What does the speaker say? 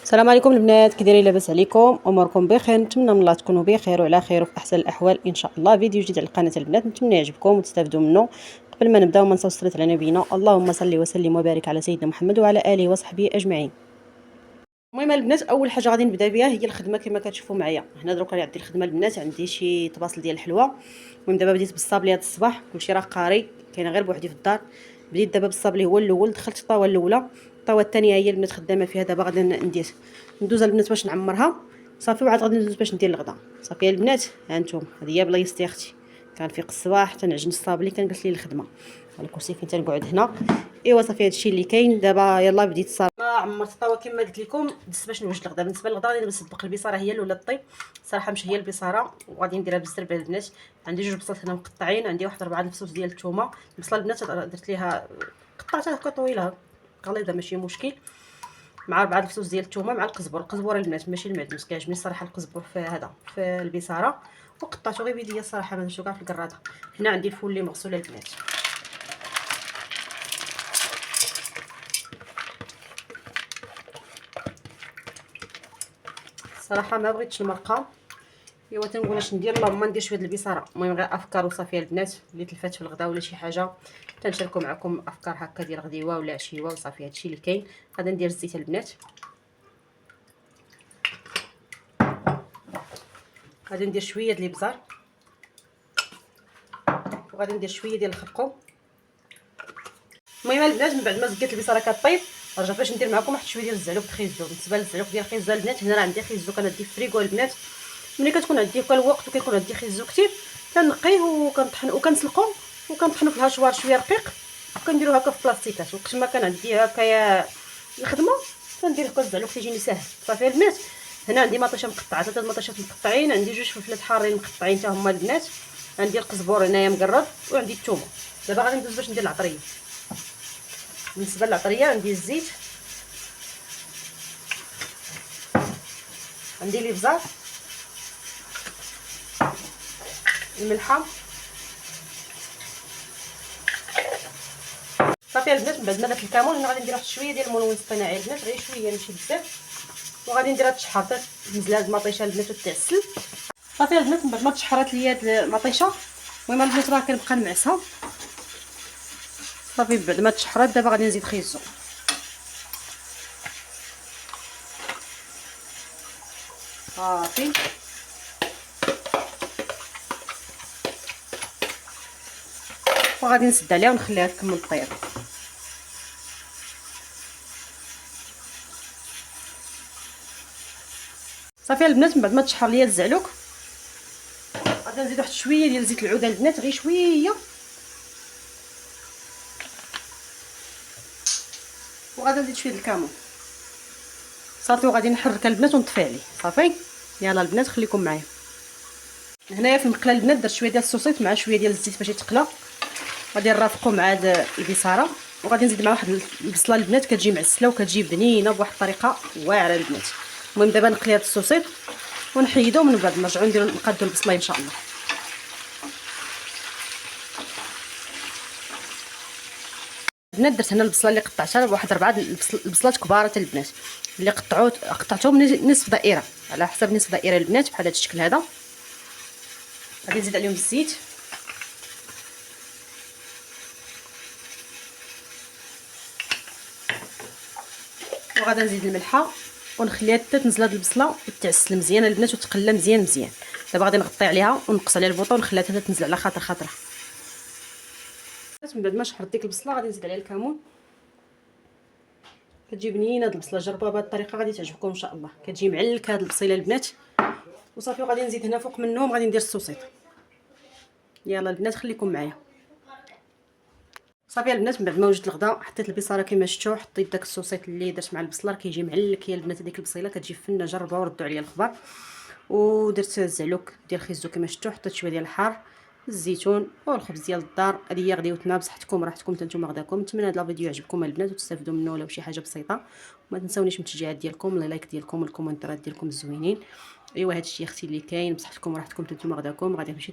السلام عليكم البنات، كي دايرين؟ لاباس عليكم؟ اموركم بخير؟ نتمنى من الله تكونوا بخير وعلى خير وفي احسن الاحوال ان شاء الله. فيديو جديد على القناه البنات، نتمنى يعجبكم وتستافدوا منه. قبل ما نبداو ما نساوش الصلاه على نبينا، اللهم صل وسلم وبارك على سيدنا محمد وعلى اله وصحبه اجمعين. المهم البنات، اول حاجه غادي نبدا بها هي الخدمه. كما كتشوفوا معايا هنا دروك راني عندي الخدمه البنات، عندي شي طباصل ديال الحلوى. المهم دابا بديت بالصابلي هذا الصباح، كلشي راه قاري، كاينه غير بوحدي في الدار. بديت دابا بالصابلي هو الاول، دخلت الطاوه الاولى، الطاوه الثانيه هي البنات خدامه فيها. دابا غادي ندوز البنات باش نعمرها صافي، وعاد غادي ندوز باش ندير الغدا صافي. البنات ها انتم، هذه هي بلايصتي اختي. كنفيق الصباح حتى نعجن الصابلي، كنجلس لي الخدمه على الكرسي فين تنقعد هنا. ايوا صافي هادشي اللي كاين دابا. يلا بديت الصابلي، عمرت الطاوه كما قلت لكم، دزت باش نوجد الغدا. بالنسبه للغدا غادي نسبق البصاره هي الاولى طيب، صراحه مش هي البصاره، وغادي نديرها بالزرب البنات. عندي جوج بصلات هنا مقطعين، عندي واحد 4 الفصوص ديال الثومه. البصله البنات درت ليها قطعتها هكا طويله غليظه ماشي مشكل، مع 4 الفصوص ديال الثومه مع القزبر البنات ماشي المعدنوس. كيعجبني الصراحه القزبر في هذا في البصاره، وقطعته غير بيديا الصراحه، ما نشوف كاع في الكراده. هنا عندي الفول اللي مغسول البنات. صراحه ما بغيتش المرقه، ايوا تنقول اش ندير، اللهم ندير شويه البصاره. المهم غير افكار وصافي البنات، اللي تلفات في الغداء ولا شي حاجه تنشاركوا معكم افكار هكا ديال غديوه ولا عشيوه وصافي. هادشي اللي كاين. غادي ندير الزيت البنات، غادي ندير شويه ديال الابزار، وغادي ندير شويه ديال الخرقوم. المهم البنات من بعد ما زكيت البصاره كطيب، رجعت باش ندير معكم واحد شويه ديال الزعلوك خيزو. بالنسبه للزعلوك ديال خيزو البنات، هنا راه عندي خيزو كندي في فريكو البنات. ملي كتكون عندي هكا الوقت وكيكون عندي خيزو كثير، كنقيه وكنطحن وكنسلقو وكنطحنو في الهاشوار شويه رقيق، وكنديرو هكا في بلاستيكات. وقت ما كان عندي هكايا الخدمه كندير هكا الزعلوك تيجيني ساهل صافي البنات. هنا عندي مطيشه مقطعه، 3 مطيشات مقطعين، عندي جوج فلفلات حارين مقطعين حتى هما البنات، عندي القزبور هنايا مقرد، وعندي الثومه. دابا غادي ندوز باش ندير العطريه. بالنسبه للعطريه عندي الزيت، عندي الابزار، الملحه صافي البنات. من بعد ما درت الكمون هنا غادي ندير واحد شويه ديال الملون الصناعي البنات، غير شويه ماشي بزاف، وغادي نديرها تشحر حتى تنزل هاد المطيشه البنات وتعسل صافي البنات. من بعد ما تشحرات ليا هاد المطيشه، المهم البنات راه كنبقى نمعسها صافي. بعد ما تشحرات دابا غادي نزيد خيزو صافي. وغادي نسد عليها ونخليها تكمل طيب صافي البنات. من بعد ما تشحر ليا الزعلوك غادي نزيد واحد شويه ديال زيت العود البنات، غير شويه، وغادي نزيد شويه الكمون صافي. وغادي نحرك البنات ونطفي عليه صافي. يلا البنات خليكم معايا. هنايا في المقله البنات درت شويه ديال السوسيط مع شويه ديال الزيت باش يتقلى. غادي نرافقو مع هاد البصاره، وغادي نزيد مع واحد البصله البنات كتجي معسله وكتجي بنينه بواحد الطريقه واعره البنات. المهم دابا نقلي هاد السوسيط ونحيدو، من بعد نرجعو نقادو البصله ان شاء الله. البنات درت هنا البصله اللي قطعتها بواحد 4 البصلات كبار البنات، اللي قطعتهم نصف دائره على حسب نصف دائره البنات بحال هذا الشكل هذا. غادي نزيد عليهم الزيت، وغادي نزيد الملحه، ونخليها حتى تنزل هاد البصله وتعسل مزيان البنات وتقلى مزيان مزيان. دابا غادي نغطي عليها ونقص عليها البوطه ونخليها حتى تنزل على خاطرها. من بعد ما شحرت ديك البصله غادي نزيد عليها الكمون. كتجي بنينه هاد البصله، جربوها بهاد الطريقه غادي تعجبكم ان شاء الله. كتجي معلكه هاد البصيله البنات وصافي. وغادي نزيد هنا فوق منهم غادي ندير السوسيط. يلا البنات خليكم معايا صافي البنات. من بعد ما وجدت الغدا حطيت البصاره كما شفتوا، حطيت داك السوسيط اللي درت مع البصله كيجي معلك. يا البنات هذيك البصيله كتجي فنه، جربوها وردوا عليا الخبر. ودرت الزعلوك ديال خيزو كما شفتوا، حطيت شويه ديال الحار، الزيتون والخبز ديال الدار. هذه هي غديوتنا بصحتكم راحتكم نتوما غداكم. نتمنى هذا الفيديو يعجبكم البنات وتستافدوا منه ولو شي حاجه بسيطه. وما تنساونيش من التشجيعات ديالكم، اللايك ديالكم والكومنتات ديالكم الزوينين. ايوا هادشي اختي اللي كاين. بصحتكم وراحتكم نتوما غداكم. غادي نمشي